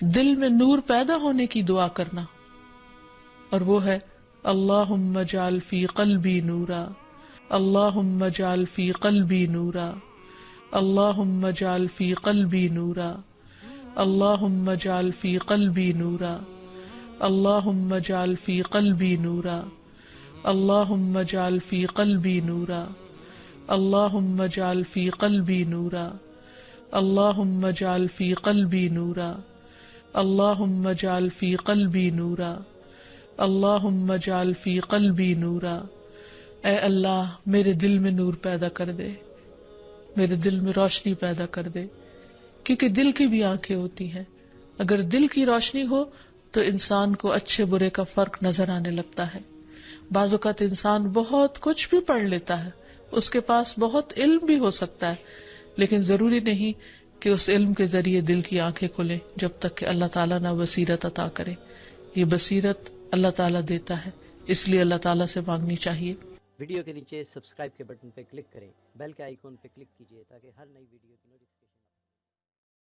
دل میں نور پیدا ہونے کی دعا کرنا، اور وہ ہے اللہم اجعل فی قلبی نورا، اللہم اجعل فی قلبی نورا، اللہم اجعل فی قلبی نورا، اللہم اجعل فی قلبی نورا، اللہم اجعل فی قلبی نورا، اللہم اجعل فی قلبی نورا، اللہم اجعل فی قلبی نورا، اللہم اجعل فی قلبی نورا، اللہم اجعل فی قلبی نورا، اللہم اجعل فی قلبی نورا۔ اے اللہ میرے دل میں نور پیدا کر دے، میرے دل میں روشنی پیدا کر دے، کیونکہ دل کی بھی آنکھیں ہوتی ہیں، اگر دل کی روشنی ہو تو انسان کو اچھے برے کا فرق نظر آنے لگتا ہے۔ بعض اوقات انسان بہت کچھ بھی پڑھ لیتا ہے، اس کے پاس بہت علم بھی ہو سکتا ہے، لیکن ضروری نہیں کہ اس علم کے ذریعے دل کی آنکھیں کھلے جب تک کہ اللہ تعالیٰ نہ بصیرت عطا کرے۔ یہ بصیرت اللہ تعالیٰ دیتا ہے، اس لیے اللہ تعالیٰ سے مانگنی چاہیے۔ ویڈیو کے نیچے سبسکرائب کے بٹن پہ کلک کریں، بیل کے آئیکن پہ کلک کیجیے تاکہ ہر نئی ویڈیو کی نوٹیفکیشن